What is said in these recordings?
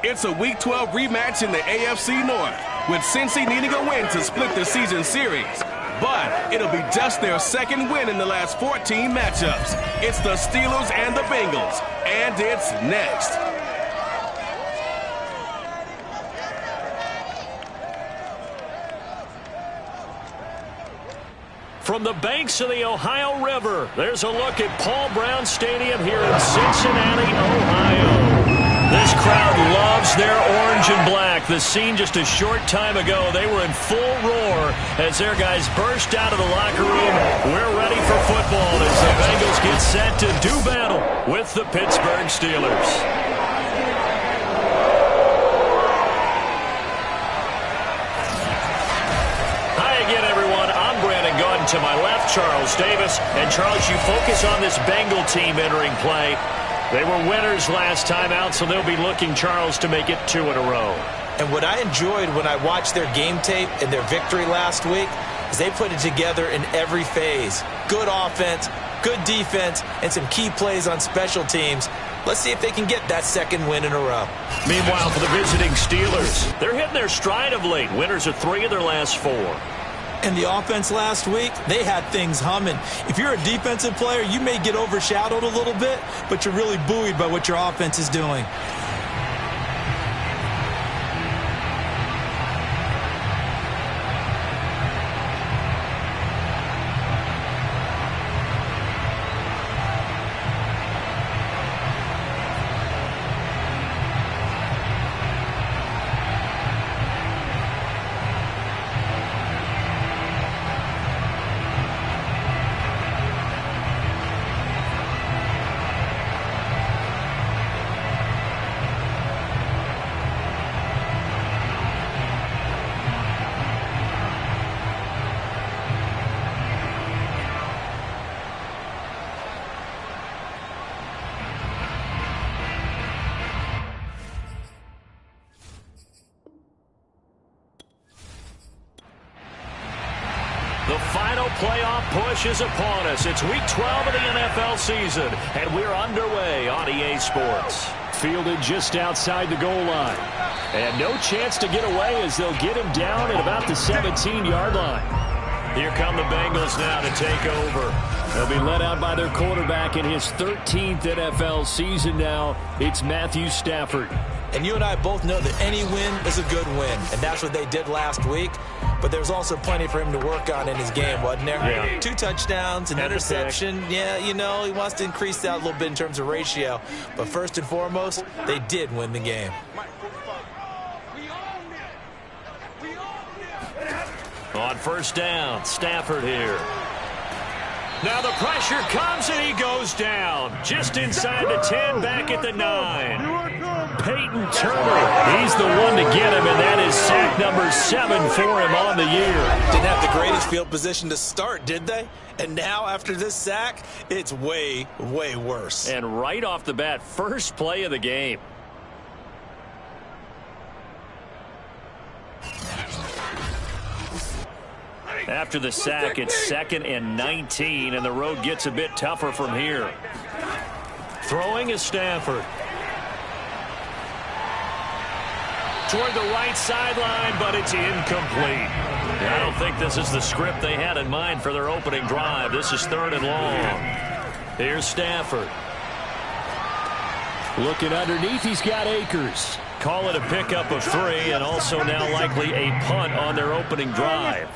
It's a Week 12 rematch in the AFC North, with Cincy needing a win to split the season series. But it'll be just their second win in the last 14 matchups. It's the Steelers and the Bengals, and it's next. From the banks of the Ohio River, there's a look at Paul Brown Stadium here in Cincinnati, Ohio. This crowd loves their orange and black. The scene just a short time ago, they were in full roar as their guys burst out of the locker room. We're ready for football as the Bengals get set to do battle with the Pittsburgh Steelers. To my left, Charles Davis. And Charles, you focus on this Bengal team entering play. They were winners last time out, so they'll be looking, Charles, to make it 2 in a row. And what I enjoyed when I watched their game tape and their victory last week is they put it together in every phase. Good offense, good defense, and some key plays on special teams. Let's see if they can get that second win in a row. Meanwhile, for the visiting Steelers, they're hitting their stride of late. Winners of 3 of their last 4. And the offense last week, they had things humming. If you're a defensive player, you may get overshadowed a little bit, but you're really buoyed by what your offense is doing. The final playoff push is upon us. It's Week 12 of the NFL season, and we're underway on EA Sports. Fielded just outside the goal line. And no chance to get away as they'll get him down at about the 17-yard line. Here come the Bengals now to take over. They'll be led out by their quarterback in his 13th NFL season now. It's Matthew Stafford. And you and I both know that any win is a good win, and that's what they did last week. But there's also plenty for him to work on in his game, wasn't there? Yeah. 2 touchdowns, an interception. Yeah, you know, he wants to increase that a little bit in terms of ratio. But first and foremost, they did win the game. On first down, Stafford here. Now the pressure comes and he goes down. Just inside the 10, back at the 9. Peyton Turner, he's the one to get him, and that is sack number 7 for him on the year. Didn't have the greatest field position to start, did they? And now after this sack, it's way, way worse. And right off the bat, first play of the game. After the sack, it's 2nd and 19, and the road gets a bit tougher from here. Throwing is Stafford. Toward the right sideline, but it's incomplete. I don't think this is the script they had in mind for their opening drive. This is 3rd and long. Here's Stafford. Looking underneath, he's got Akers. Call it a pickup of 3, and also now likely a punt on their opening drive.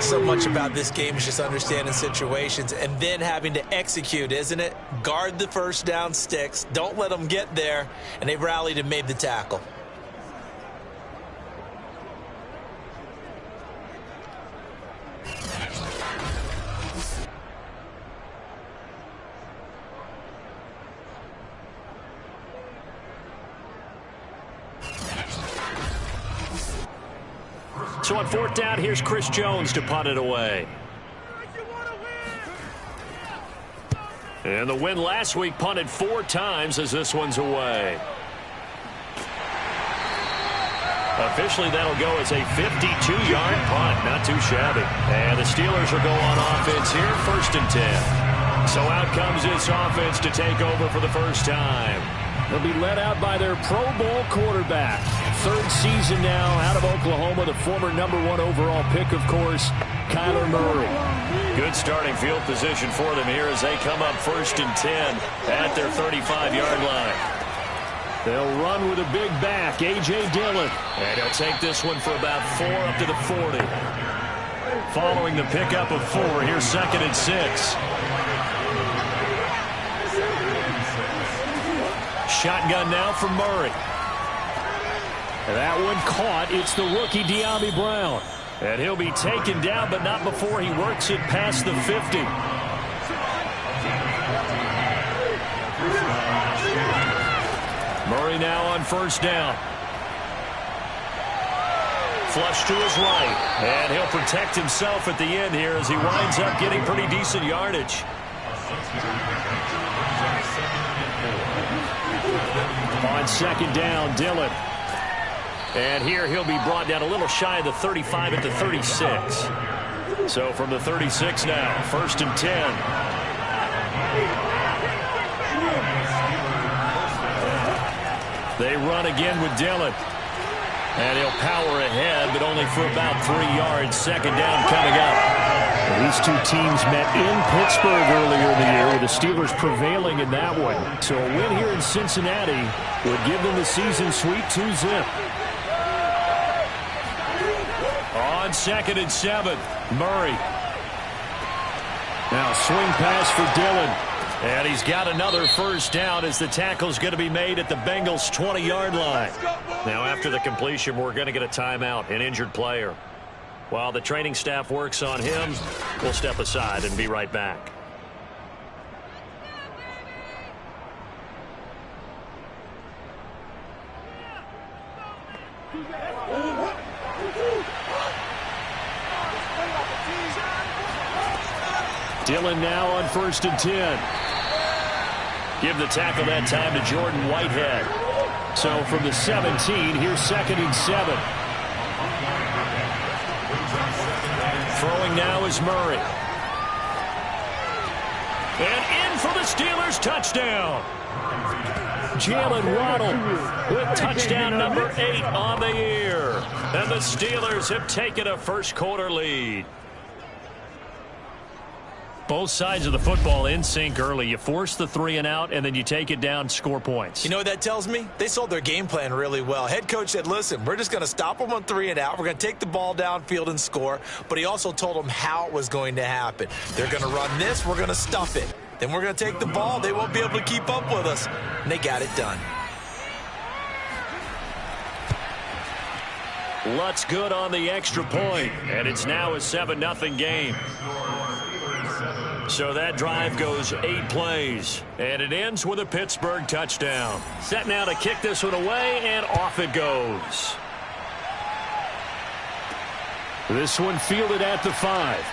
So much about this game is just understanding situations and then having to execute, isn't it? Guard the first down sticks. Don't let them get there. And they rallied and made the tackle. So on 4th down, here's Chris Jones to punt it away. And the win last week punted 4 times as this one's away. Officially, that'll go as a 52-yard punt. Not too shabby. And the Steelers will go on offense here, 1st and 10. So out comes this offense to take over for the first time. They'll be led out by their Pro Bowl quarterback. Third season now out of Oklahoma, the former #1 overall pick, of course, Kyler Murray. Good starting field position for them here as they come up 1st and 10 at their 35-yard line. They'll run with a big back, A.J. Dillon. And he'll take this one for about 4 up to the 40. Following the pickup of 4, here's 2nd and 6. Shotgun now from Murray. And that one caught. It's the rookie De'Ami Brown. And he'll be taken down, but not before he works it past the 50. Murray now on 1st down. Flush to his right. And he'll protect himself at the end here as he winds up getting pretty decent yardage. On 2nd down, Dillon. And here he'll be brought down a little shy of the 35 at the 36. So from the 36 now, 1st and 10. They run again with Dillon. And he'll power ahead, but only for about 3 yards. 2nd down coming up. Well, these two teams met in Pittsburgh earlier in the year, with the Steelers prevailing in that one. So a win here in Cincinnati would give them the season sweep 2-zip. On 2nd and 7, Murray. Now swing pass for Dillon. And he's got another 1st down as the tackle's going to be made at the Bengals' 20-yard line. Now after the completion, we're going to get a timeout, an injured player. While the training staff works on him, we'll step aside and be right back. Dillon now on 1st and 10. Give the tackle that time to Jordan Whitehead. So from the 17, here's 2nd and 7. Throwing now is Murray. And in for the Steelers, touchdown. Jalen Waddle with touchdown number 8 on the year. And the Steelers have taken a 1st quarter lead. Both sides of the football in sync early. You force the 3 and out, and then you take it down, score points. You know what that tells me? They sold their game plan really well. Head coach said, listen, we're just going to stop them on 3 and out. We're going to take the ball downfield and score. But he also told them how it was going to happen. They're going to run this. We're going to stuff it. Then we're going to take the ball. They won't be able to keep up with us. And they got it done. Lutz good on the extra point, and it's now a 7-0 game. So that drive goes 8 plays, and it ends with a Pittsburgh touchdown. Set now to kick this one away, and off it goes. This one fielded at the 5.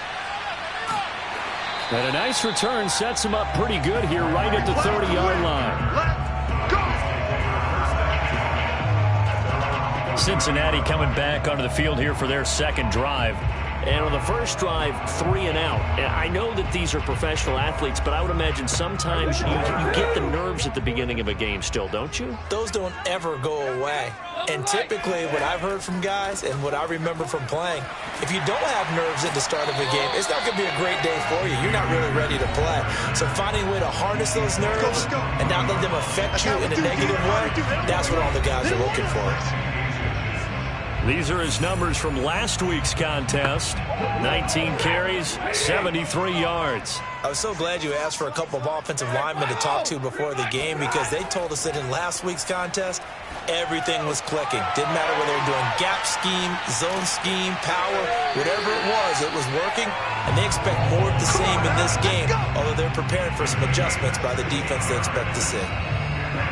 And a nice return sets him up pretty good here right at the 30-yard line. Cincinnati coming back onto the field here for their 2nd drive. And on the first drive, 3 and out. And I know that these are professional athletes, but I would imagine sometimes you get the nerves at the beginning of a game still, don't you? Those don't ever go away. And typically what I've heard from guys and what I remember from playing, if you don't have nerves at the start of a game, it's not going to be a great day for you. You're not really ready to play. So finding a way to harness those nerves and not let them affect you in a negative way, that's what all the guys are looking for. These are his numbers from last week's contest. 19 carries, 73 yards. I was so glad you asked for a couple of offensive linemen to talk to before the game, because they told us that in last week's contest, everything was clicking. Didn't matter whether they were doing gap scheme, zone scheme, power, whatever it was working. And they expect more of the same in this game, although they're preparing for some adjustments by the defense they expect to see.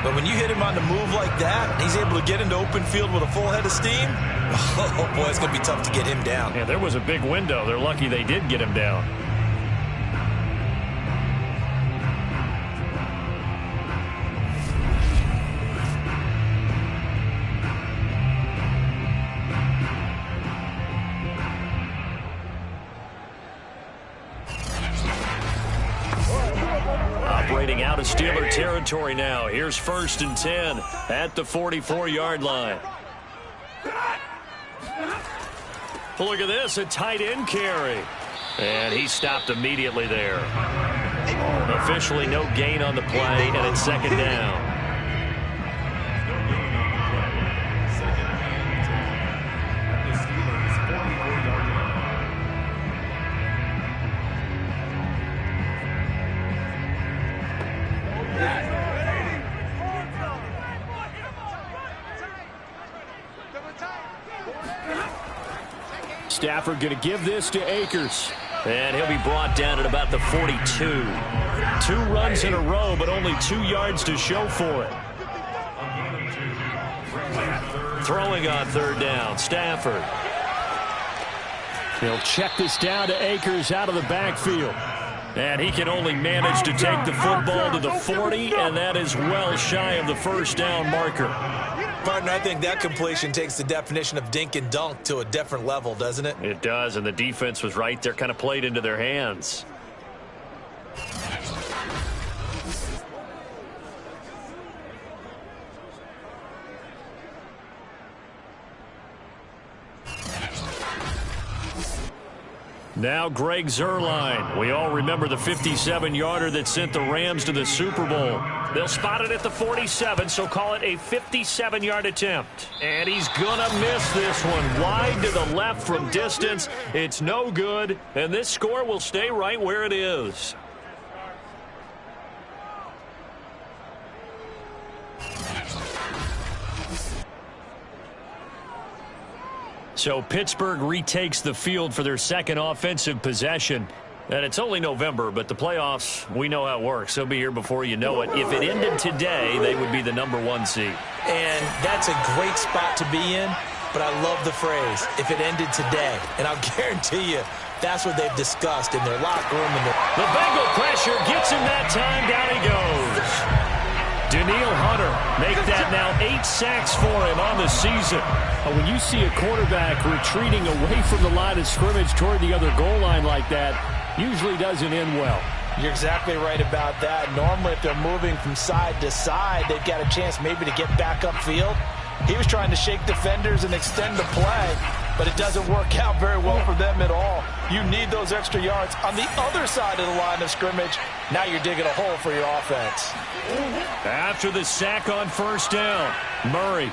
But when you hit him on the move like that, and he's able to get into open field with a full head of steam, oh boy, it's going to be tough to get him down. Yeah, there was a big window. They're lucky they did get him down. operating out of Steeler territory now. Here's 1st and 10 at the 44-yard line. Look at this, a tight end carry. And he stopped immediately there. Officially no gain on the play, and it's 2nd down. Stafford going to give this to Akers. And he'll be brought down at about the 42. 2 runs in a row, but only 2 yards to show for it. Throwing on 3rd down, Stafford. He'll check this down to Akers out of the backfield. And he can only manage to take the football to the 40, and that is well shy of the 1st down marker. Partner, I think that completion takes the definition of dink and dunk to a different level, doesn't it? It does, and the defense was right there, kind of played into their hands. Now Greg Zuerlein. We all remember the 57-yarder that sent the Rams to the Super Bowl. They'll spot it at the 47, so call it a 57-yard attempt. And he's going to miss this one. Wide to the left from distance. It's no good, and this score will stay right where it is. So Pittsburgh retakes the field for their 2nd offensive possession. And it's only November, but the playoffs, we know how it works. They'll be here before you know it. If it ended today, they would be the #1 seed. And that's a great spot to be in, but I love the phrase, if it ended today. And I'll guarantee you, that's what they've discussed in their locker room. The Bengal pressure gets him that time. Down he goes. Daniil Hunter make that now 8 sacks for him on the season. When you see a quarterback retreating away from the line of scrimmage toward the other goal line like that, usually doesn't end well. You're exactly right about that. Normally, if they're moving from side to side, they've got a chance maybe to get back upfield. He was trying to shake defenders and extend the play, but it doesn't work out very well for them at all. You need those extra yards on the other side of the line of scrimmage. Now you're digging a hole for your offense. After the sack on 1st down, Murray.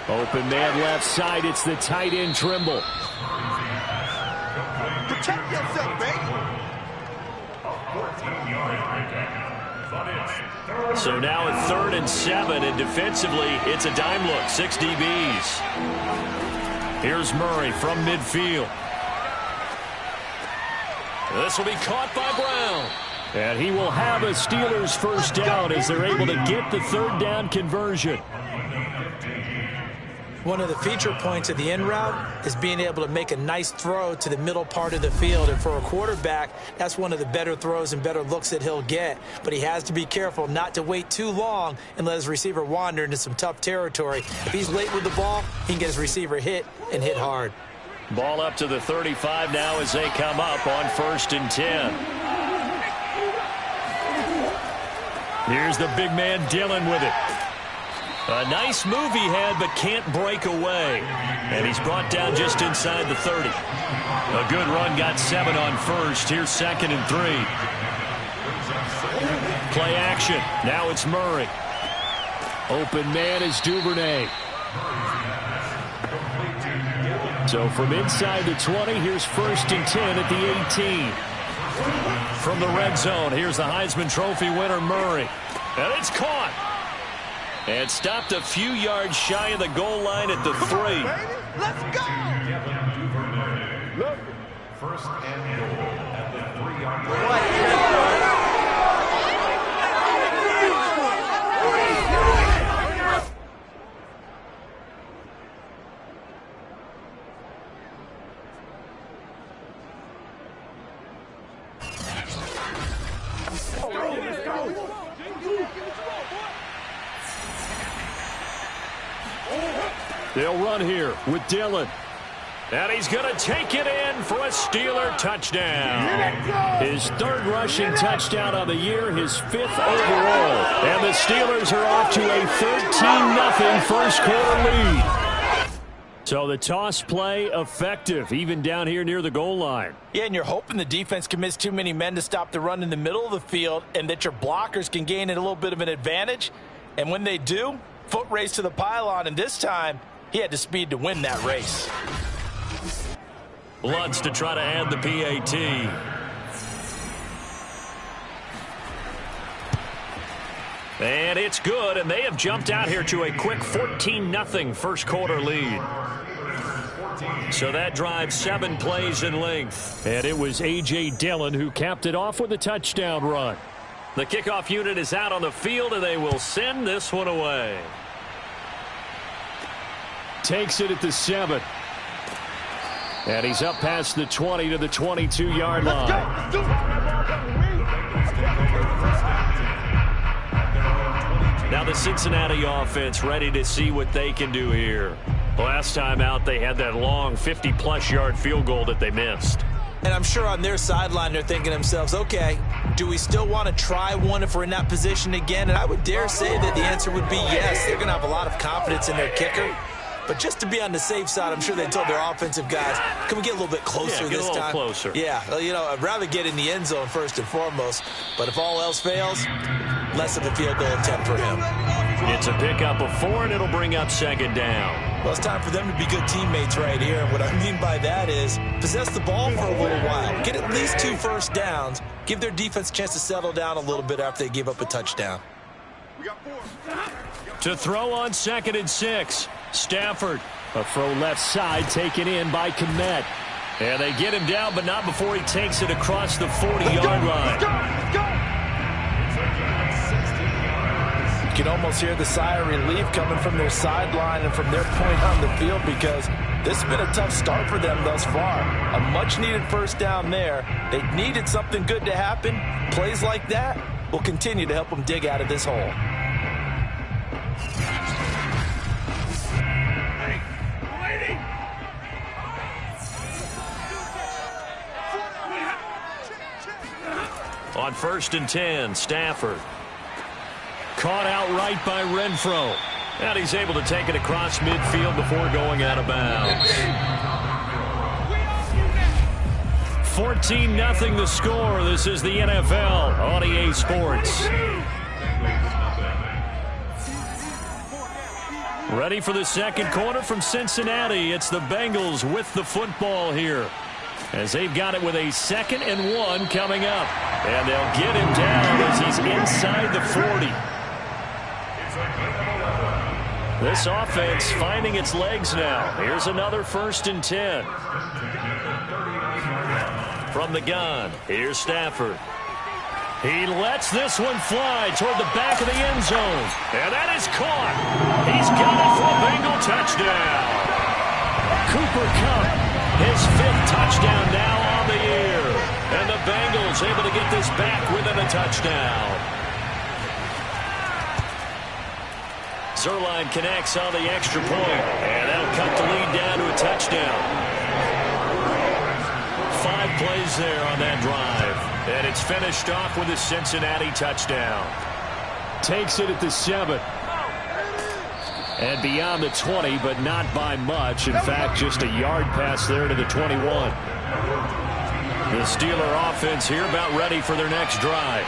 Open man left side. It's the tight end Trimble. Protect yourself, baby. So now a 3rd and 7, and defensively, it's a dime look. 6 DBs. Here's Murray from midfield. This will be caught by Brown. And he will have a Steelers 1st down as they're able to get the 3rd down conversion. One of the feature points of the in route is being able to make a nice throw to the middle part of the field. And for a quarterback, that's one of the better throws and better looks that he'll get. But he has to be careful not to wait too long and let his receiver wander into some tough territory. If he's late with the ball, he can get his receiver hit and hit hard. Ball up to the 35 now as they come up on 1st and 10. Here's the big man Dillon with it. A nice move he had, but can't break away. And he's brought down just inside the 30. A good run, got 7 on 1st. Here's 2nd and 3. Play action. Now it's Murray. Open man is Duvernay. So from inside the 20, here's 1st and 10 at the 18. From the red zone, here's the Heisman Trophy winner, Murray. And it's caught. And stopped a few yards shy of the goal line at the 3. Let's go! Look. 1st and goal at the 3-yard line. They'll run here with Dillon. And he's going to take it in for a Steeler touchdown. His third rushing touchdown on the year, his fifth overall. And the Steelers are off to a 13-0 first quarter lead. So the toss play effective, even down here near the goal line. Yeah, and you're hoping the defense commits too many men to stop the run in the middle of the field and that your blockers can gain a little bit of an advantage. And when they do, foot race to the pylon, and this time he had the speed to win that race. Lutz to try to add the PAT. And it's good, and they have jumped out here to a quick 14-0 first quarter lead. So that drives 7 plays in length. And it was A.J. Dillon who capped it off with a touchdown run. The kickoff unit is out on the field, and they will send this one away. Takes it at the 7. And he's up past the 20 to the 22-yard line. Now the Cincinnati offense ready to see what they can do here. Last time out, they had that long 50-plus yard field goal that they missed. And I'm sure on their sideline they're thinking to themselves, okay, do we still want to try one if we're in that position again? And I would dare say that the answer would be yes. They're going to have a lot of confidence in their kicker. But just to be on the safe side, I'm sure they told their offensive guys, can we get a little bit closer this time? Closer. Yeah, well, you know, I'd rather get in the end zone first and foremost. But if all else fails, less of a field goal attempt for him. It's a pickup of 4, and it'll bring up second down. Well, it's time for them to be good teammates right here. And what I mean by that is possess the ball for a little while. Get at least 2 first downs. Give their defense a chance to settle down a little bit after they give up a touchdown. To throw on 2nd and 6. Stafford. A throw left side taken in by Kmet. And they get him down, but not before he takes it across the 40-yard line. You can almost hear the sigh of relief coming from their sideline and from their point on the field because this has been a tough start for them thus far. A much-needed first down there. They needed something good to happen. Plays like that will continue to help them dig out of this hole. On 1st and 10, Stafford. Caught outright by Renfro. And he's able to take it across midfield before going out of bounds. 14-0 the score. This is the NFL on EA Sports. Ready for the second quarter from Cincinnati. It's the Bengals with the football here, as they've got it with a 2nd and 1 coming up. And they'll get him down as he's inside the 40. This offense finding its legs now. Here's another 1st and 10. From the gun, here's Stafford. He lets this one fly toward the back of the end zone. And that is caught. He's got it for a Bengal touchdown. Cooper Kupp, his 5th touchdown now on the year. And the Bengals able to get this back within a touchdown. Zerline connects on the extra point. And that'll cut the lead down to a touchdown. 5 plays there on that drive. And it's finished off with a Cincinnati touchdown. Takes it at the 7. And beyond the 20, but not by much. In fact, just a yard pass there to the 21. The Steeler offense here about ready for their next drive.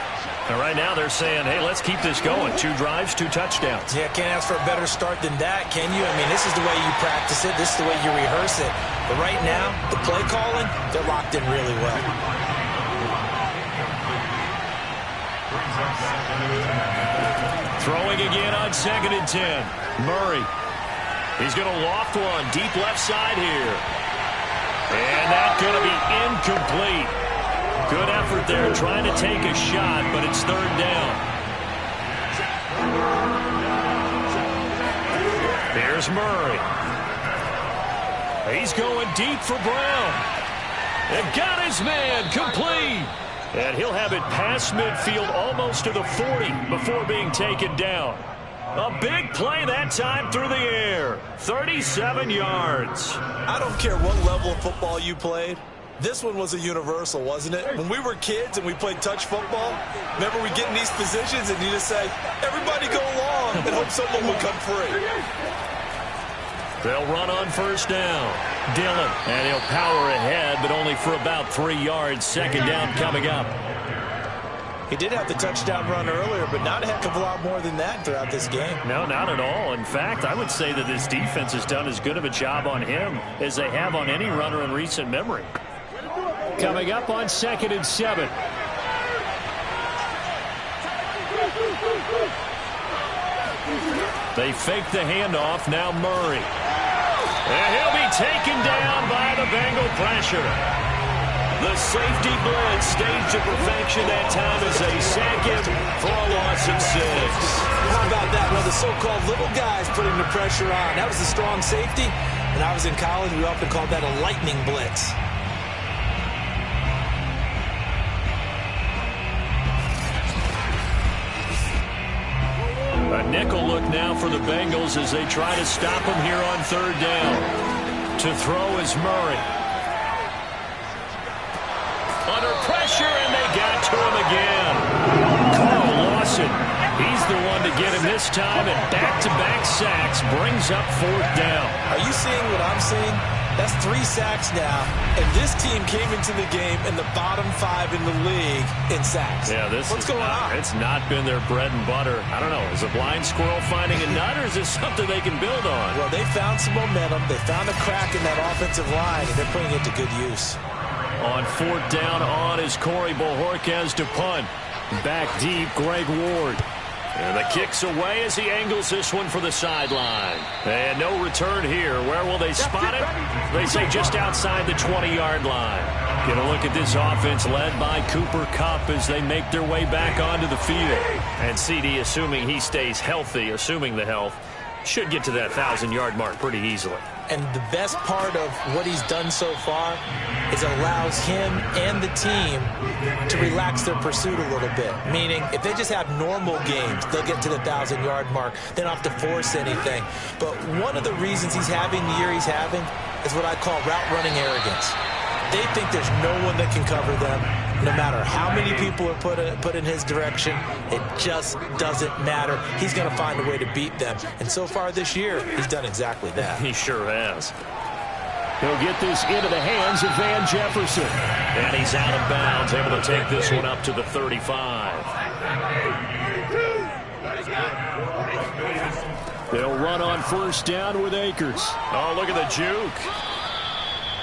And right now they're saying, hey, let's keep this going. 2 drives, 2 touchdowns. Yeah, can't ask for a better start than that, can you? I mean, this is the way you practice it. This is the way you rehearse it. But right now, the play calling, they're locked in really well. Throwing again on 2nd and 10. Murray. He's going to loft one deep left side here. And that's going to be incomplete. Good effort there trying to take a shot, but it's 3rd down. Here's Murray. He's going deep for Brown. And got his man complete. And he'll have it past midfield almost to the 40 before being taken down. A big play that time through the air. 37 yards. I don't care what level of football you played. This one was a universal, wasn't it? When we were kids and we played touch football, remember we get in these positions and you just say, everybody go along and hope someone will come free. They'll run on first down. Dillon, and he'll power ahead, but only for about 3 yards. Second down coming up. He did have the touchdown run earlier, but not a heck of a lot more than that throughout this game. No, not at all. In fact, I would say that this defense has done as good of a job on him as they have on any runner in recent memory. Coming up on 2nd and 7. They fake the handoff. Now Murray. And he'll be taken down by the Bengal pressure. The safety blitz staged to perfection that time as they sack him for a loss of 6. How about that? One of the so-called little guys putting the pressure on. That was a strong safety. When I was in college, we often called that a lightning blitz. A nickel look now for the Bengals as they try to stop him here on 3rd down. To throw is Murray. Under pressure, and they got to him again. Carl Lawson, he's the one to get him this time, and back-to-back sacks brings up 4th down. Are you seeing what I'm seeing? That's 3 sacks now, and this team came into the game in the bottom 5 in the league in sacks. Yeah, What's going on? It's not been their bread and butter. I don't know, is a blind squirrel finding a nut, or is this something they can build on? Well, they found some momentum. They found a crack in that offensive line, and they're putting it to good use. On 4th down on is Corey Bojorquez to punt. Back deep, Greg Ward. And the kick's away as he angles this one for the sideline. And no return here. Where will they spot it? They say just outside the 20-yard line. Get a look at this offense led by Cooper Kupp as they make their way back onto the field. And CD, assuming he stays healthy, assuming the health, should get to that 1,000-yard mark pretty easily. And the best part of what he's done so far is it allows him and the team to relax their pursuit a little bit. Meaning, if they just have normal games, they'll get to the 1,000-yard mark. They don't have to force anything. But one of the reasons he's having the year he's having is what I call route-running arrogance. They think there's no one that can cover them. No matter how many people are put in his direction, it just doesn't matter. He's going to find a way to beat them. And so far this year, he's done exactly that. He sure has. He'll get this into the hands of Van Jefferson. And he's out of bounds, able to take this one up to the 35. They'll run on first down with Akers. Oh, look at the juke.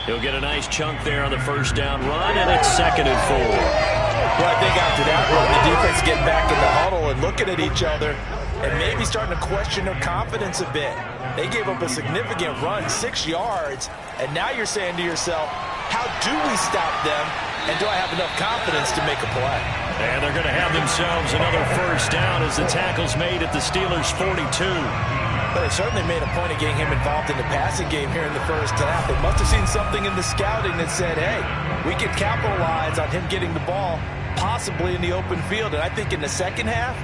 He'll get a nice chunk there on the first down run, and it's 2nd and 4. Well, I think after that run, the defense getting back in the huddle and looking at each other and maybe starting to question their confidence a bit. They gave up a significant run, 6 yards, and now you're saying to yourself, how do we stop them, and do I have enough confidence to make a play? And they're going to have themselves another first down as the tackle's made at the Steelers' 42. But they certainly made a point of getting him involved in the passing game here in the first half. They must have seen something in the scouting that said, hey, we can capitalize on him getting the ball possibly in the open field. And I think in the second half,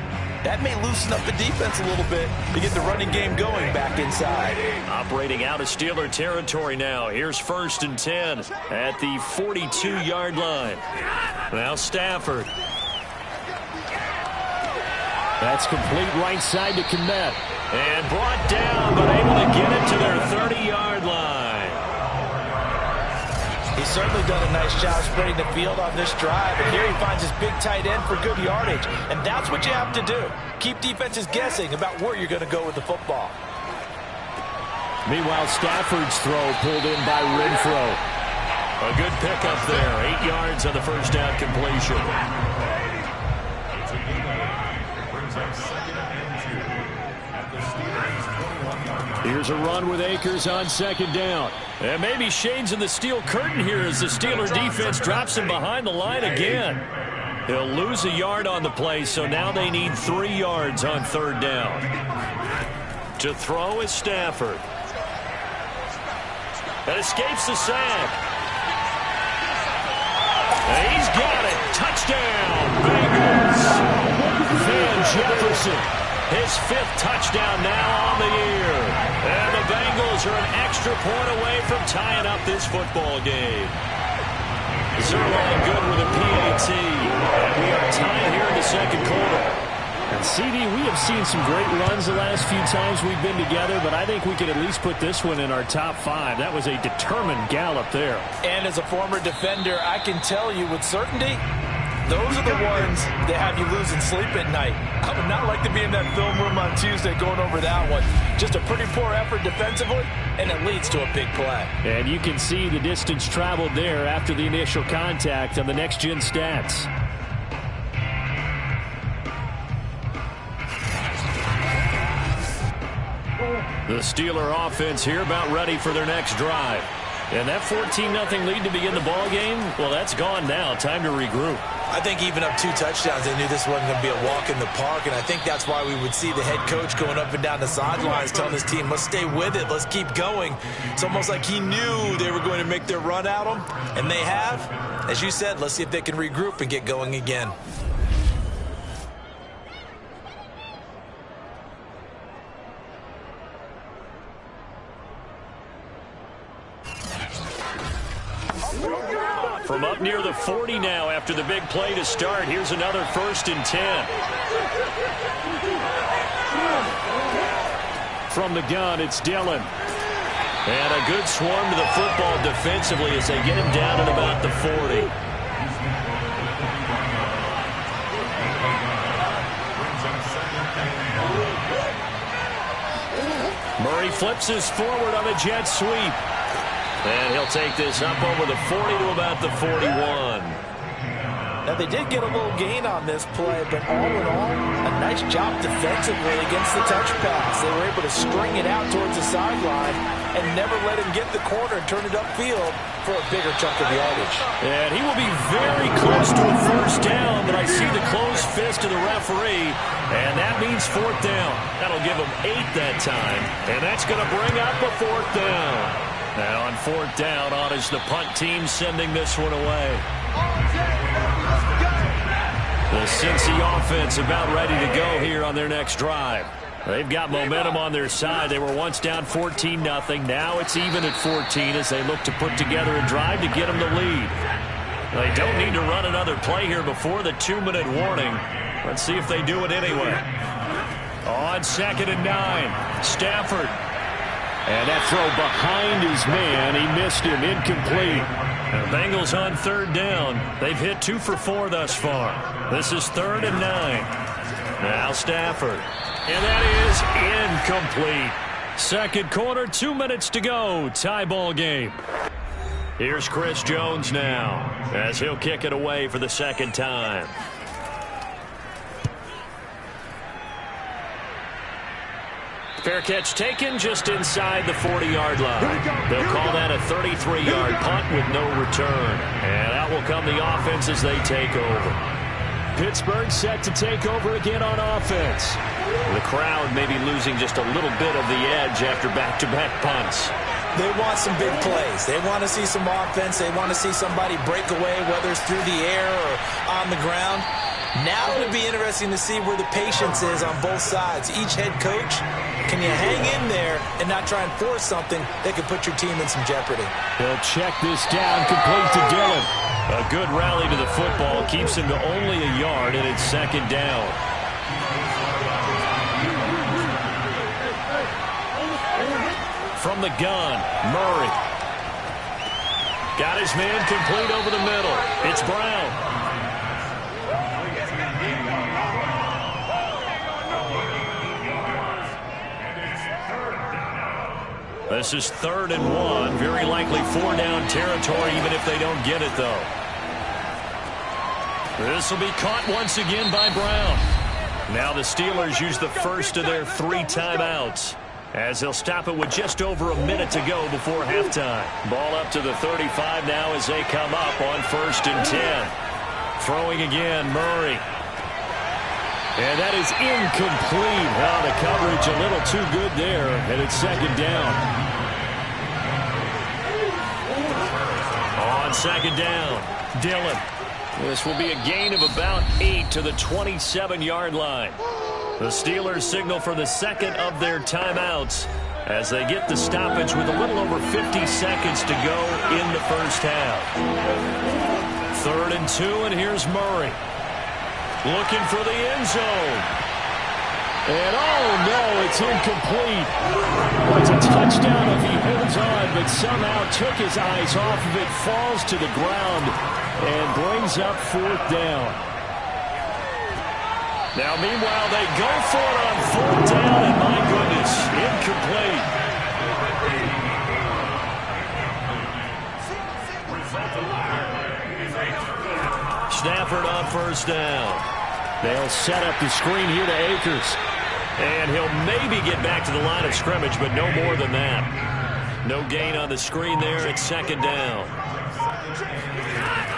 that may loosen up the defense a little bit to get the running game going back inside. Operating out of Steeler territory now. Here's 1st and 10 at the 42-yard line. Now Stafford. That's complete right side to Kmet. And brought down, but able to get it to their 30-yard line. He's certainly done a nice job spreading the field on this drive. And here he finds his big tight end for good yardage. And that's what you have to do. Keep defenses guessing about where you're going to go with the football. Meanwhile, Stafford's throw pulled in by Renfro. A good pickup there. 8 yards on the first down completion. Here's a run with Akers on 2nd down. And maybe shades in the steel curtain here as the Steeler defense drops him behind the line again. He'll lose a yard on the play, so now they need 3 yards on 3rd down. To throw is Stafford. That escapes the sack. And he's got it. Touchdown, Bengals. Van Jefferson. His 5th touchdown now on the year. And the Bengals are an extra point away from tying up this football game. Zerline good with a PAT. And we are tied here in the second quarter. And CD, we have seen some great runs the last few times we've been together, but I think we could at least put this one in our top 5. That was a determined gallop there. And as a former defender, I can tell you with certainty, those are the ones that have you losing sleep at night. I would not like to be in that film room on Tuesday going over that one. Just a pretty poor effort defensively, and it leads to a big play. And you can see the distance traveled there after the initial contact on the next-gen stats. The Steeler offense here about ready for their next drive. And that 14-0 lead to begin the ball game, well, that's gone now. Time to regroup. I think even up 2 touchdowns, they knew this wasn't going to be a walk in the park, and I think that's why we would see the head coach going up and down the sidelines telling his team, let's stay with it, let's keep going. It's almost like he knew they were going to make their run at him, and they have. As you said, let's see if they can regroup and get going again. From up near the 40 now after the big play to start. Here's another 1st and 10. From the gun, it's Dillon. And a good swarm to the football defensively as they get him down at about the 40. Murray flips his forward on a jet sweep. And he'll take this up over the 40 to about the 41. Now, they did get a little gain on this play, but all in all, a nice job defensively against the touch pass. They were able to string it out towards the sideline and never let him get the corner and turn it upfield for a bigger chunk of yardage. And he will be very close to a 1st down, but I see the closed fist of the referee, and that means 4th down. That'll give him 8 that time, and that's going to bring up a 4th down. Now on 4th down, on is the punt team sending this one away. The Cincy offense about ready to go here on their next drive. They've got momentum on their side. They were once down 14-0. Now it's even at 14 as they look to put together a drive to get them the lead. They don't need to run another play here before the 2-minute warning. Let's see if they do it anyway. On 2nd and 9, Stafford. And that throw behind his man. He missed him. Incomplete. And the Bengals on 3rd down. They've hit 2 for 4 thus far. This is 3rd and 9. Now Stafford. And that is incomplete. Second quarter, 2 minutes to go. Tie ball game. Here's Chris Jones now as he'll kick it away for the 2nd time. Fair catch taken just inside the 40-yard line. They'll call that a 33-yard punt with no return. And out will come the offense as they take over. Pittsburgh set to take over again on offense. The crowd may be losing just a little bit of the edge after back-to-back punts. They want some big plays. They want to see some offense. They want to see somebody break away, whether it's through the air or on the ground. Now it would be interesting to see where the patience is on both sides. Each head coach, can you hang in there and not try and force something that could put your team in some jeopardy? He'll check this down, complete to Dillon. A good rally to the football keeps him to only a yard, and it's 2nd down. From the gun, Murray. Got his man complete over the middle. It's Brown. This is 3rd and 1. Very likely 4-down territory, even if they don't get it, though. This will be caught once again by Brown. Now the Steelers use the first of their 3 timeouts, as they'll stop it with just over a minute to go before halftime. Ball up to the 35 now as they come up on 1st and 10. Throwing again, Murray. And that is incomplete. Well, the coverage a little too good there, and it's 2nd down. On 2nd down, Dillon. This will be a gain of about 8 to the 27-yard line. The Steelers signal for the second of their timeouts as they get the stoppage with a little over 50 seconds to go in the first half. 3rd and 2, and here's Murray. Looking for the end zone. And oh no, it's incomplete. Well, it's a touchdown if he holds on, but somehow took his eyes off of it, falls to the ground, and brings up 4th down. Now, meanwhile, they go for it on 4th down, and my goodness, incomplete. Stafford on 1st down. They'll set up the screen here to Akers. And he'll maybe get back to the line of scrimmage, but no more than that. No gain on the screen there at 2nd down.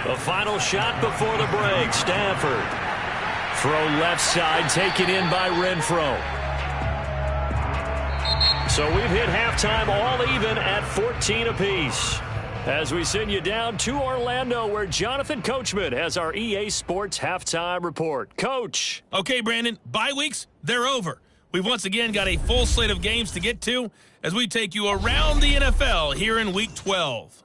The final shot before the break. Stafford. Throw left side, taken in by Renfro. So we've hit halftime all even at 14 apiece. As we send you down to Orlando, where Jonathan Coachman has our EA Sports halftime report. Coach. Okay, Brandon, bye weeks, they're over. We've once again got a full slate of games to get to as we take you around the NFL here in Week 12.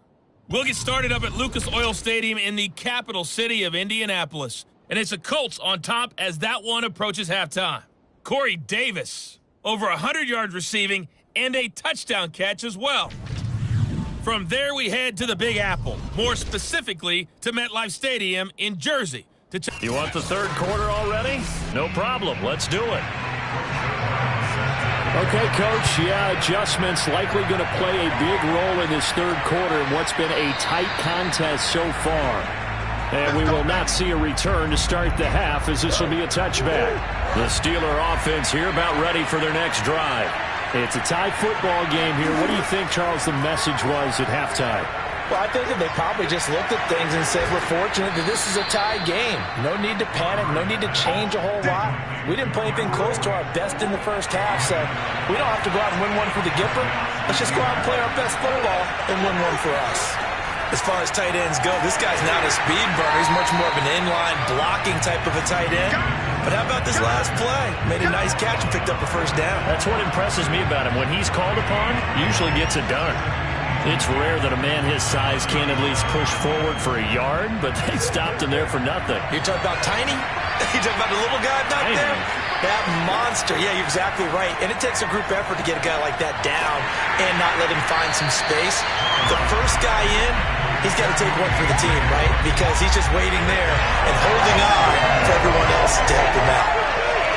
We'll get started up at Lucas Oil Stadium in the capital city of Indianapolis. And it's the Colts on top as that one approaches halftime. Corey Davis, over 100 yards receiving and a touchdown catch as well. From there, we head to the Big Apple, more specifically to MetLife Stadium in Jersey. You want the 3rd quarter already? No problem. Let's do it. Okay, Coach. Yeah, adjustments likely going to play a big role in this 3rd quarter in what's been a tight contest so far. And we will not see a return to start the half, as this will be a touchback. The Steeler offense here about ready for their next drive. It's a tie football game here. What do you think, Charles, the message was at halftime? Well, I think that they probably just looked at things and said, we're fortunate that this is a tie game. No need to panic. No need to change a whole lot. We didn't play anything close to our best in the first half, so we don't have to go out and win one for the Gipper. Let's just go out and play our best football and win one for us. As far as tight ends go, this guy's not a speed burner. He's much more of an inline blocking type of a tight end. But how about this last play? Made a nice catch and picked up a 1st down. That's what impresses me about him. When he's called upon, usually gets it done. It's rare that a man his size can't at least push forward for a yard, but they stopped him there for nothing. You're talking about tiny? You're talking about the little guy back there? That monster. Yeah, you're exactly right. And it takes a group effort to get a guy like that down and not let him find some space. The first guy in, he's got to take one for the team, right? Because he's just waiting there and holding on for everyone else to help him out.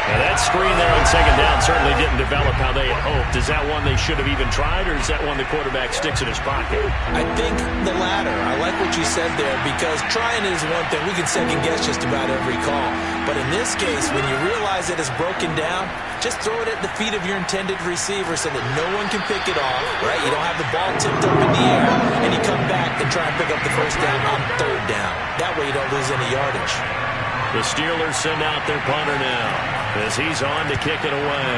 Now that screen there on 2nd down certainly didn't develop how they had hoped. Is that one they should have even tried, or is that one the quarterback sticks in his pocket? I think the latter. I like what you said there, because trying is one thing. We can second-guess just about every call. But in this case, when you realize that it's broken down, just throw it at the feet of your intended receiver so that no one can pick it off, right? You don't have the ball tipped up in the air, and you come back and try and pick up the 1st down on 3rd down. That way you don't lose any yardage. The Steelers send out their punter now as he's on to kick it away.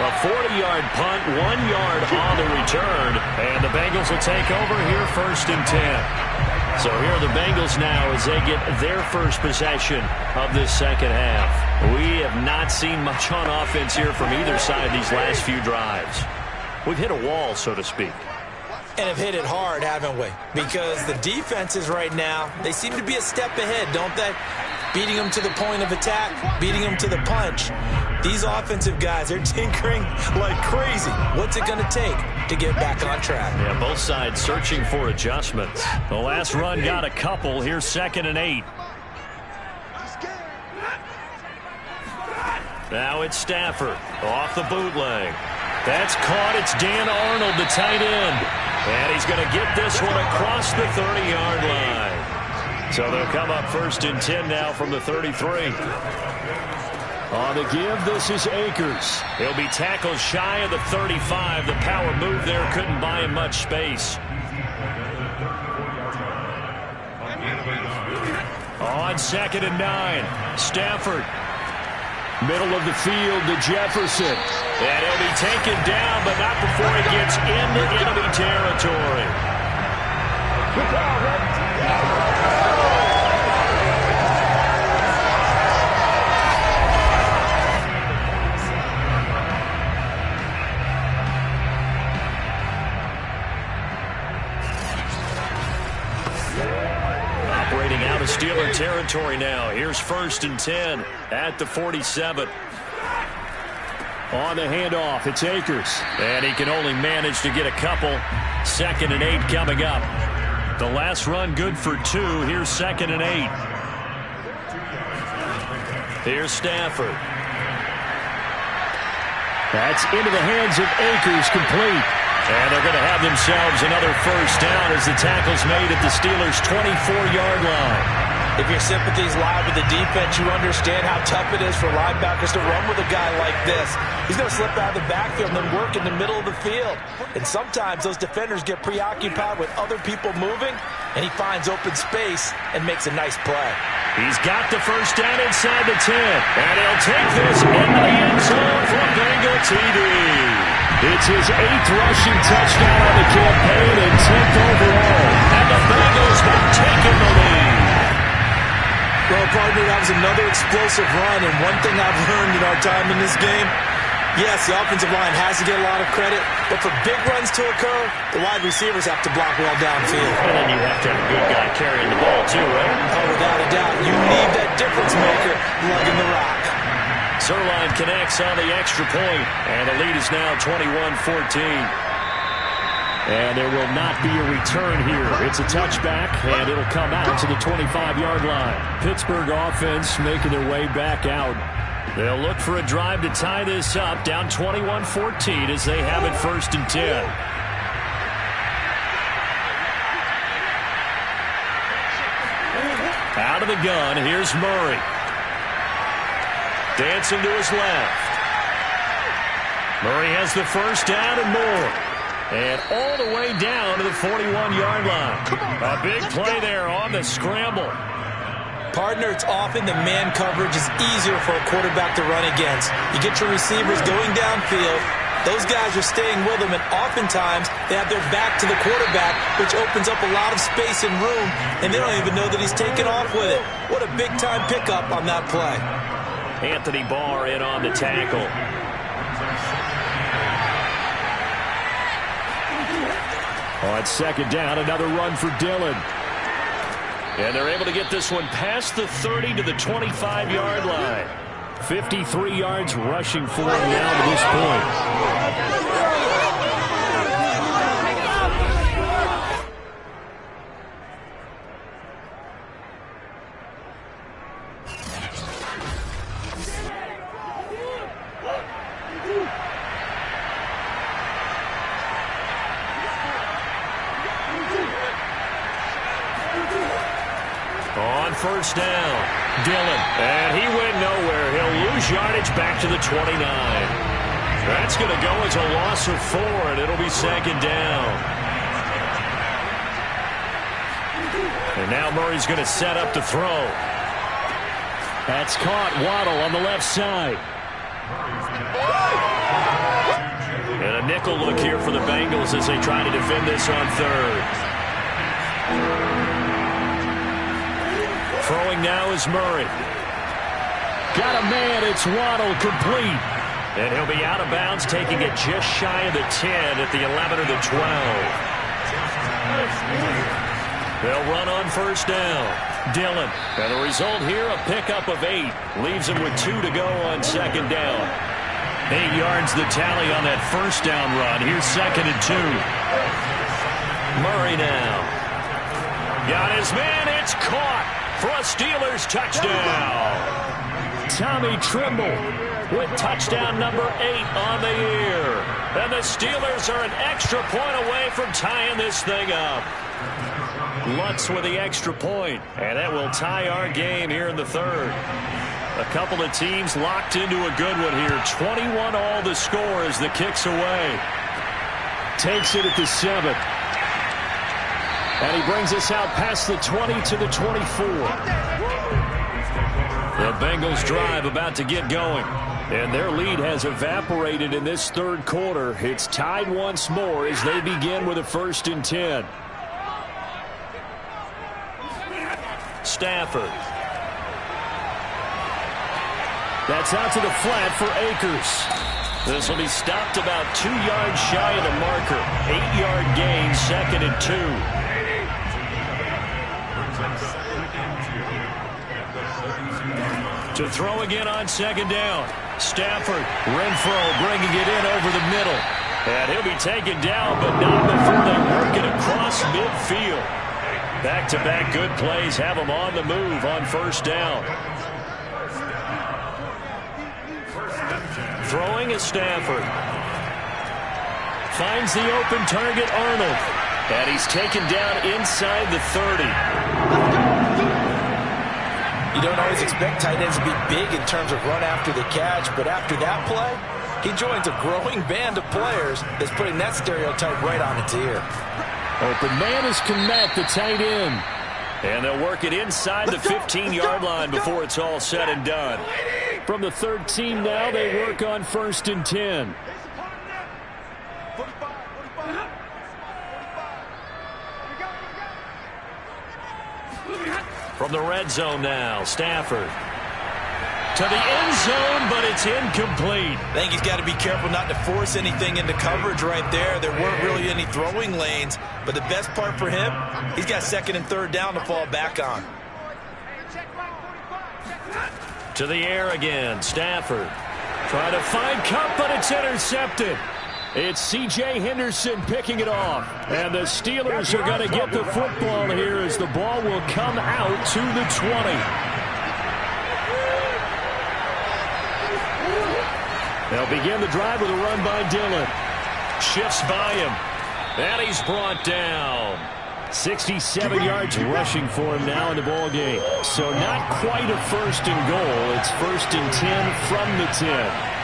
A 40-yard punt, 1 yard on the return, and the Bengals will take over here 1st and 10. So here are the Bengals now as they get their first possession of this 2nd half. We have not seen much on offense here from either side these last few drives. We've hit a wall, so to speak. And have hit it hard, haven't we? Because the defenses right now, they seem to be a step ahead, don't they? Beating them to the point of attack, beating them to the punch. These offensive guys are tinkering like crazy. What's it going to take to get back on track? Yeah, both sides searching for adjustments. The last run got a couple. Here's 2nd and 8. Now it's Stafford off the bootleg. That's caught. It's Dan Arnold, the tight end. And he's going to get this one across the 30-yard line. So they'll come up 1st and 10 now from the 33. On the give, this is Akers. He'll be tackled shy of the 35. The power move there couldn't buy him much space. On 2nd and 9, Stafford. Middle of the field to Jefferson. And he'll be taken down, but not before he gets into enemy territory. into Steeler territory now. Here's 1st and 10 at the 47. On the handoff, it's Akers. And he can only manage to get a couple. 2nd and 8 coming up. The last run good for 2. Here's 2nd and 8. Here's Stafford. That's into the hands of Akers, complete. And they're going to have themselves another 1st down as the tackle's made at the Steelers' 24-yard line. If your sympathies lie with the defense, you understand how tough it is for linebackers to run with a guy like this. He's going to slip out of the backfield and then work in the middle of the field. And sometimes those defenders get preoccupied with other people moving, and he finds open space and makes a nice play. He's got the 1st down inside the 10. And he'll take this into the end zone for a Bengal TD. It's his 8th rushing touchdown on the campaign and 10th overall. And the Bengals have taken the lead. Well, partner, that was another explosive run, and one thing I've learned in our time in this game, yes, the offensive line has to get a lot of credit, but for big runs to occur, the wide receivers have to block well downfield. And then you have to have a good guy carrying the ball, too, right? Oh, without a doubt. You need that difference maker lugging the rock. Zerline connects on the extra point, and the lead is now 21-14. And there will not be a return here. It's a touchback, and it'll come out to the 25-yard line. Pittsburgh offense making their way back out. They'll look for a drive to tie this up, down 21-14 as they have it 1st and 10. Out of the gun, here's Murray. Dancing to his left. Murray has the 1st down and more. And all the way down to the 41-yard line. A big play there on the scramble. Partner, it's often the man coverage is easier for a quarterback to run against. You get your receivers going downfield. Those guys are staying with them, and oftentimes they have their back to the quarterback, which opens up a lot of space and room, and they don't even know that he's taken off with it. What a big-time pickup on that play. Anthony Barr in on the tackle. On 2nd down, another run for Dillon. And they're able to get this one past the 30 to the 25-yard line. 53 yards rushing for him now to this point. On 1st down, Dillon. And he went nowhere. He'll lose yardage back to the 29. That's going to go as a loss of 4, and it'll be 2nd down. And now Murray's going to set up to throw. That's caught. Waddle on the left side. And a nickel look here for the Bengals as they try to defend this on 3rd. Throwing now is Murray. Got a man. It's Waddle, complete. And he'll be out of bounds, taking it just shy of the 10 at the 11 or the 12. They'll run on 1st down. Dillon. And the result here, a pickup of 8. Leaves him with 2 to go on 2nd down. 8 yards the tally on that 1st down run. Here's 2nd and 2. Murray now. Got his man. It's caught for a Steelers touchdown. Tommy Trimble with touchdown number 8 on the year. And the Steelers are an extra point away from tying this thing up. Lutz with the extra point, and that will tie our game here in the 3rd. A couple of teams locked into a good one here. 21 all the score as the kick's away. Takes it at the 7. And he brings us out past the 20 to the 24. The Bengals drive about to get going. And their lead has evaporated in this 3rd quarter. It's tied once more as they begin with a 1st and 10. Stafford. That's out to the flat for Akers. This will be stopped about 2 yards shy of the marker. 8-yard gain, 2nd and 2. To throw again on second down. Stafford, Renfro bringing it in over the middle. And he'll be taken down, but not before they work it across midfield. Back-to-back good plays have him on the move on first down. Throwing is Stafford. Finds the open target, Arnold. And he's taken down inside the 30. You don't always expect tight ends to be big in terms of run after the catch, but after that play, he joins a growing band of players that's putting that stereotype right on its ear. Open man is Kmet, the tight end. And they'll work it inside the 15-yard line before it's all said and done. From the 13 now, they work on 1st and 10. From the red zone now, Stafford. To the end zone, but it's incomplete. I think he's got to be careful not to force anything into coverage right there. There weren't really any throwing lanes, but the best part for him, he's got 2nd and 3rd down to fall back on. To the air again, Stafford. Trying to find Cup, but it's intercepted. It's C.J. Henderson picking it off. And the Steelers are going to get the football here as the ball will come out to the 20. They'll begin the drive with a run by Dillon. Shifts by him. And he's brought down. 67 yards rushing for him now in the ball game. So not quite a 1st and goal. It's 1st and 10 from the 10.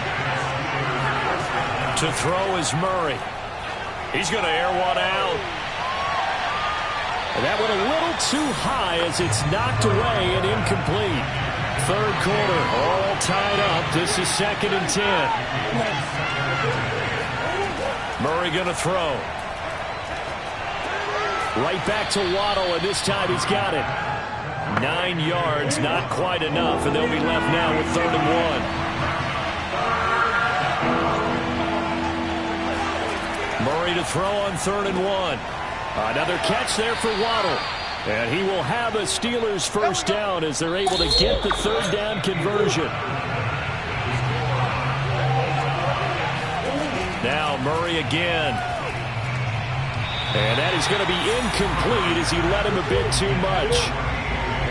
To throw is Murray. He's going to air one out. And that went a little too high as it's knocked away and incomplete. 3rd quarter, all tied up. This is 2nd and 10. Murray going to throw. Right back to Waddle, and this time he's got it. 9 yards, not quite enough, and they'll be left now with 3rd and 1. Murray to throw on 3rd and 1. Another catch there for Waddle. And he will have a Steelers 1st down as they're able to get the 3rd down conversion. Now Murray again. And that is going to be incomplete as he let him a bit too much.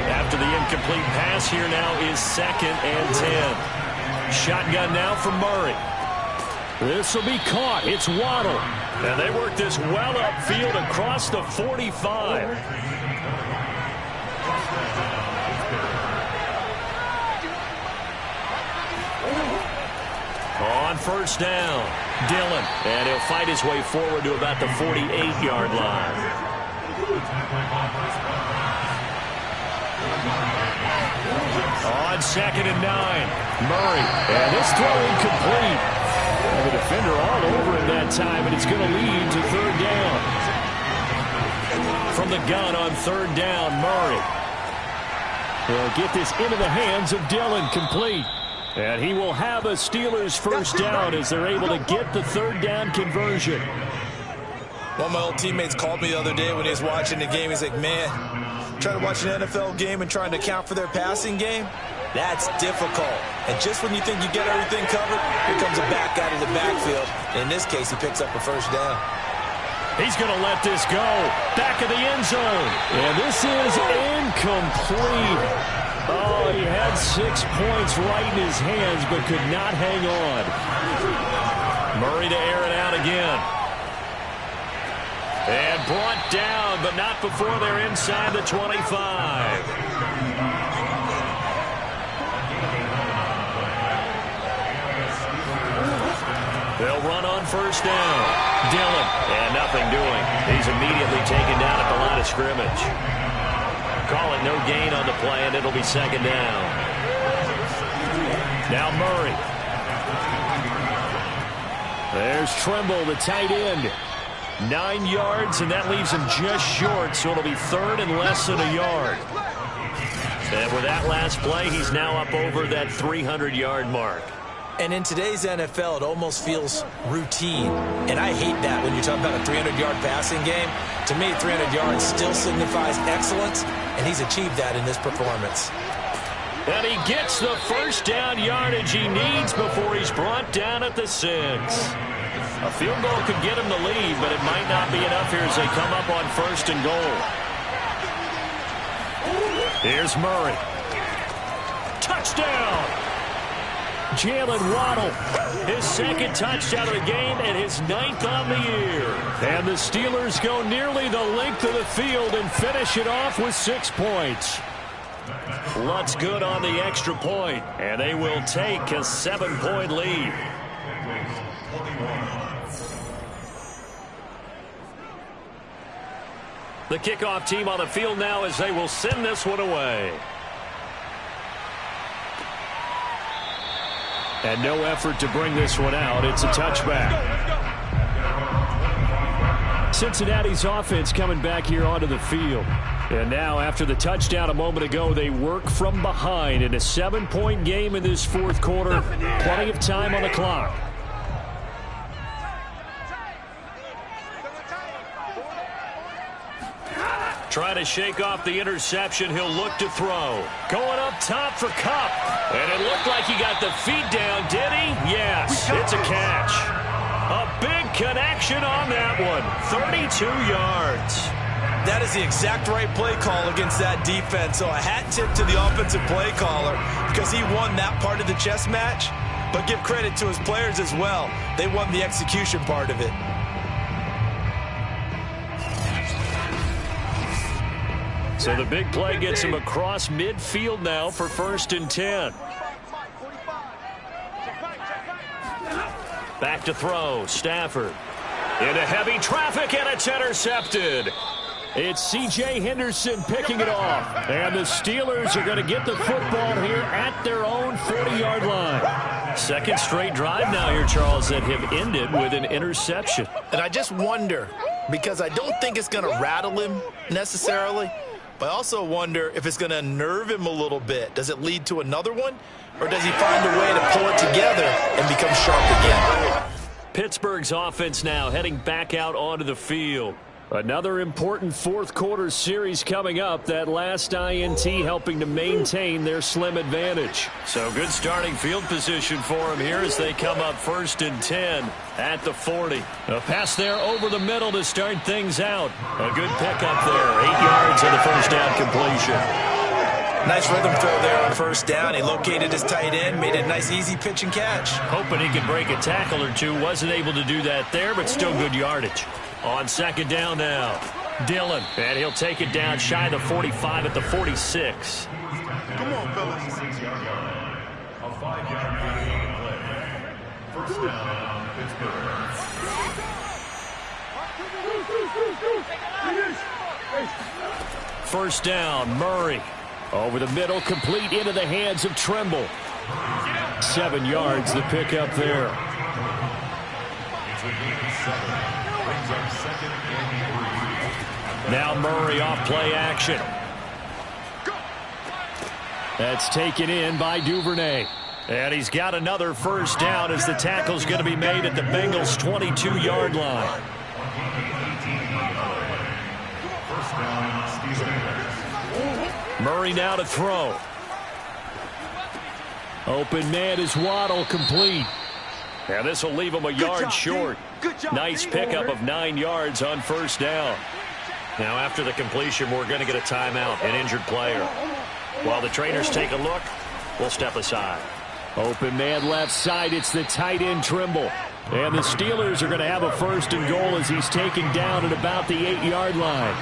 After the incomplete pass, here now is 2nd and 10. Shotgun now from Murray. This will be caught. It's Waddle. And they work this well upfield across the 45. On 1st down, Dillon. And he'll fight his way forward to about the 48-yard line. On 2nd and 9, Murray. And this throw incomplete. And the defender all over him that time, and it's going to lead to 3rd down. From the gun on 3rd down, Murray. They'll get this into the hands of Dillon, complete. And he will have a Steelers 1st down as they're able to get the 3rd down conversion. One of my old teammates called me the other day when he was watching the game. He's like, man, trying to watch an NFL game and trying to account for their passing game, that's difficult. And just when you think you get everything covered, here comes a back out of the backfield. In this case, he picks up a 1st down. He's going to let this go. Back of the end zone. And this is incomplete. Oh, he had 6 points right in his hands, but could not hang on. Murray to air it out again. And brought down, but not before they're inside the 25. They'll run on 1st down. Dillon, and nothing doing. He's immediately taken down at the line of scrimmage. Call it no gain on the play, and it'll be 2nd down. Now Murray. There's Trimble, the tight end. 9 yards, and that leaves him just short, so it'll be 3rd and less than a yard. And with that last play, he's now up over that 300-yard mark. And in today's NFL, it almost feels routine. And I hate that when you're talking about a 300-yard passing game. To me, 300 yards still signifies excellence, and he's achieved that in this performance. And he gets the first down yardage he needs before he's brought down at the 6. A field goal could get him the lead, but it might not be enough here as they come up on 1st and goal. Here's Murray. Touchdown! Jalen Waddle, his 2nd touchdown of the game and his 9th on the year. And the Steelers go nearly the length of the field and finish it off with 6 points. Lutz good on the extra point, and they will take a 7-point lead. The kickoff team on the field now as they will send this one away. And no effort to bring this one out. It's a touchback. Cincinnati's offense coming back here onto the field. And now, after the touchdown a moment ago, they work from behind in a 7-point game in this 4th quarter. Plenty of time on the clock. Trying to shake off the interception. He'll look to throw. Going up top for Kupp. And it looked like he got the feet down, did he? Yes, it's a catch. A big connection on that one. 32 yards. That is the exact right play call against that defense. So a hat tip to the offensive play caller because he won that part of the chess match. But give credit to his players as well. They won the execution part of it. So the big play gets him across midfield now for 1st and 10. Back to throw. Stafford. Into heavy traffic, and it's intercepted. It's C.J. Henderson picking it off. And the Steelers are going to get the football here at their own 40-yard line. 2nd straight drive now here, Charles, that have ended with an interception. And I just wonder, because I don't think it's going to rattle him necessarily, but I also wonder if it's going to nerve him a little bit. Does it lead to another one? Or does he find a way to pull it together and become sharp again? Pittsburgh's offense now heading back out onto the field. Another important 4th quarter series coming up. That last INT helping to maintain their slim advantage. So good starting field position for them here as they come up 1st and 10 at the 40. A pass there over the middle to start things out. A good pickup there. 8 yards on the first down completion. Nice rhythm throw there on 1st down. He located his tight end, made a nice easy pitch and catch. Hoping he could break a tackle or two. Wasn't able to do that there, but still good yardage. On 2nd down now, Dillon, and he'll take it down shy of the 45 at the 46. Come on, fellas. A 5-yard gain play. 1st down, Pittsburgh. 1st down, Murray. Over the middle, complete into the hands of Trimble. 7 yards, the pickup there. Now Murray off play action. That's taken in by Duvernay. And he's got another 1st down as the tackle's going to be made at the Bengals' 22-yard line. Murray now to throw. Open man is Waddle, complete. And this will leave him a yard short. Nice pickup of 9 yards on 1st down. Now after the completion, we're going to get a timeout, an injured player. While the trainers take a look, we'll step aside. Open man left side, it's the tight end Trimble. And the Steelers are going to have a 1st and goal as he's taken down at about the 8-yard line.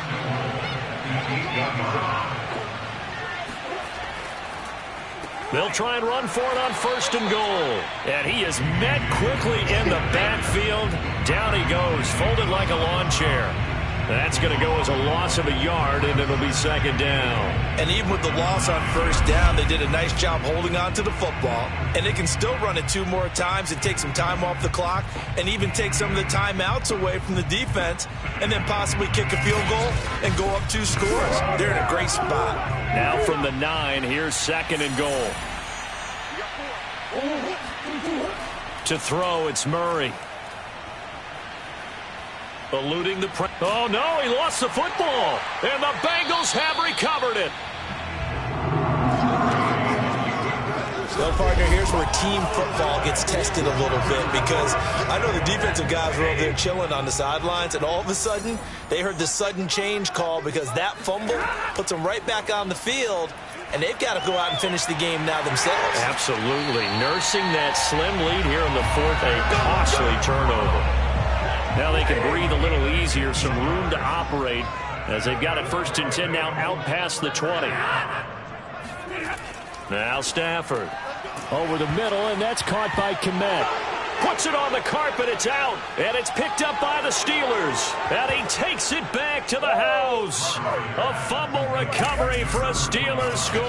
They'll try and run for it on 1st and goal. And he is met quickly in the backfield. Down he goes, folded like a lawn chair. That's going to go as a loss of a yard, and it'll be 2nd down. And even with the loss on 1st down, they did a nice job holding on to the football. And they can still run it 2 more times and take some time off the clock and even take some of the timeouts away from the defense and then possibly kick a field goal and go up 2 scores. They're in a great spot. Now from the 9, here's 2nd and goal. To throw, it's Murray. Eluding the pressure. Oh, no, he lost the football. And the Bengals have recovered it. Well, partner, here's where team football gets tested a little bit, because I know the defensive guys were over there chilling on the sidelines, and all of a sudden, they heard the sudden change call because that fumble puts them right back on the field, and they've got to go out and finish the game now themselves. Absolutely. Nursing that slim lead here in the fourth, a costly turnover. Now they can breathe a little easier, some room to operate as they've got it 1st and 10 now out past the 20. Now Stafford over the middle, and that's caught by Kmet. Puts it on the carpet, it's out, and it's picked up by the Steelers. And he takes it back to the house. A fumble recovery for a Steelers score.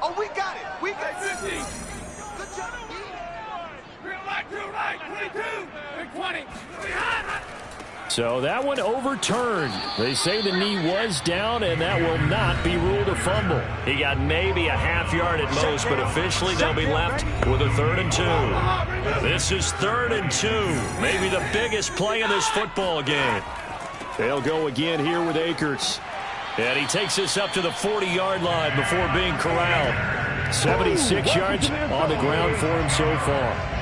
Oh, we got it. We got 50. Good job. Real right, 22, and 20. So that one overturned. They say the knee was down, and that will not be ruled a fumble. He got maybe a half yard at most, but officially they'll be left with a 3rd and 2. This is 3rd and 2. Maybe the biggest play in this football game. They'll go again here with Akers. And he takes us up to the 40-yard line before being corralled. 76 yards on the ground for him so far.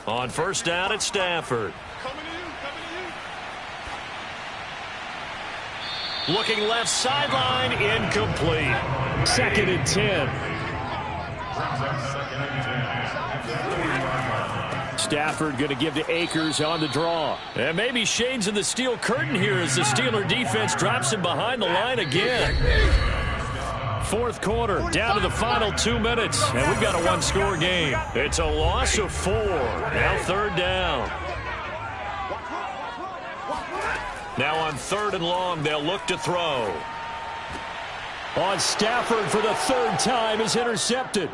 On 1st down at Stafford. Looking left sideline, incomplete. 2nd and 10. Stafford going to give to Akers on the draw. And maybe shades in the steel curtain here as the Steeler defense drops him behind the line again. 4th quarter, down to the final 2 minutes, and we've got a 1-score game. It's a loss of 4. Now 3rd down. Now on 3rd and long, they'll look to throw. On Stafford for the 3rd time is intercepted.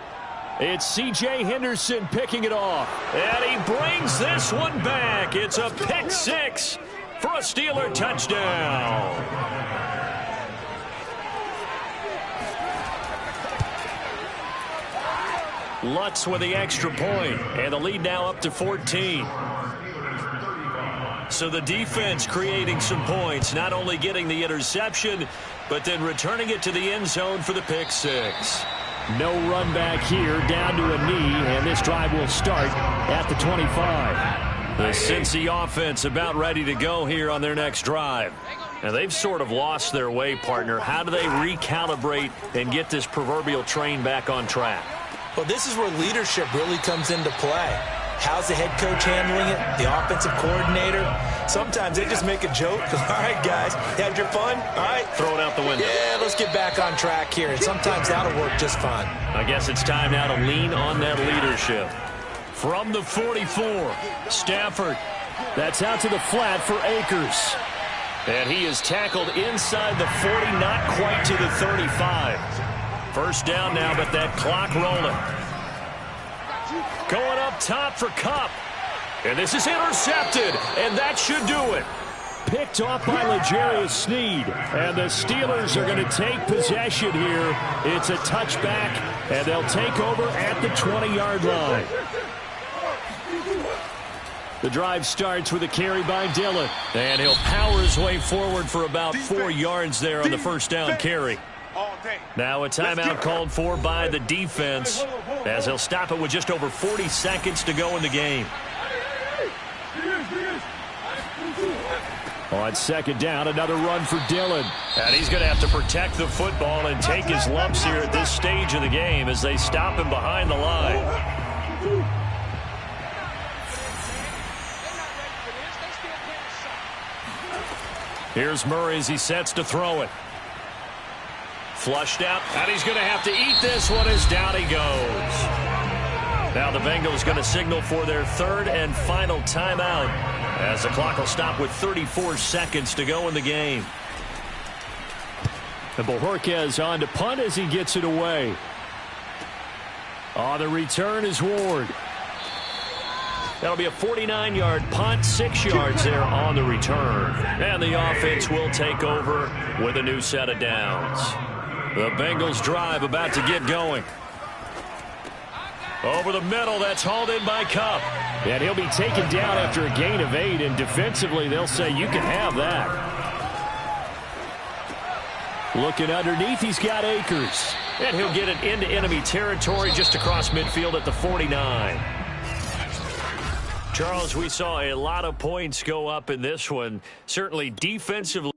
It's C.J. Henderson picking it off. And he brings this one back. It's a pick 6 for a Steeler touchdown. Lutz with the extra point, and the lead now up to 14. So the defense creating some points, not only getting the interception, but then returning it to the end zone for the pick 6. No run back here, down to a knee, and this drive will start at the 25. The Cincy offense about ready to go here on their next drive. And they've sort of lost their way, partner. How do they recalibrate and get this proverbial train back on track? Well, this is where leadership really comes into play. How's the head coach handling it? The offensive coordinator? Sometimes they just make a joke. All right, guys, you had your fun? All right. Throw it out the window. Yeah, let's get back on track here. And sometimes that'll work just fine. I guess it's time now to lean on that leadership. From the 44, Stafford. That's out to the flat for Akers. And he is tackled inside the 40, not quite to the 35. 1st down now, but that clock rolling. Going up top for Kupp. And this is intercepted, and that should do it. Picked off by L'Jarius Sneed. And the Steelers are going to take possession here. It's a touchback, and they'll take over at the 20-yard line. The drive starts with a carry by Dillon. And he'll power his way forward for about 4 yards there on the 1st down carry. Now a timeout called for by the defense as he'll stop it with just over 40 seconds to go in the game. On 2nd down, another run for Dillon. And he's going to have to protect the football and take his lumps here at this stage of the game as they stop him behind the line. Here's Murray as he sets to throw it. Flushed out, and he's going to have to eat this one as down he goes. Now the Bengals going to signal for their 3rd and final timeout as the clock will stop with 34 seconds to go in the game. And Bojorquez on to punt as he gets it away. On the return is Ward. That'll be a 49-yard punt, 6 yards there on the return. And the offense will take over with a new set of downs. The Bengals drive about to get going. Over the middle, that's hauled in by Cup. And he'll be taken down after a gain of 8, and defensively they'll say you can have that. Looking underneath, he's got Akers. And he'll get it into enemy territory just across midfield at the 49. Charles, we saw a lot of points go up in this one. Certainly defensively.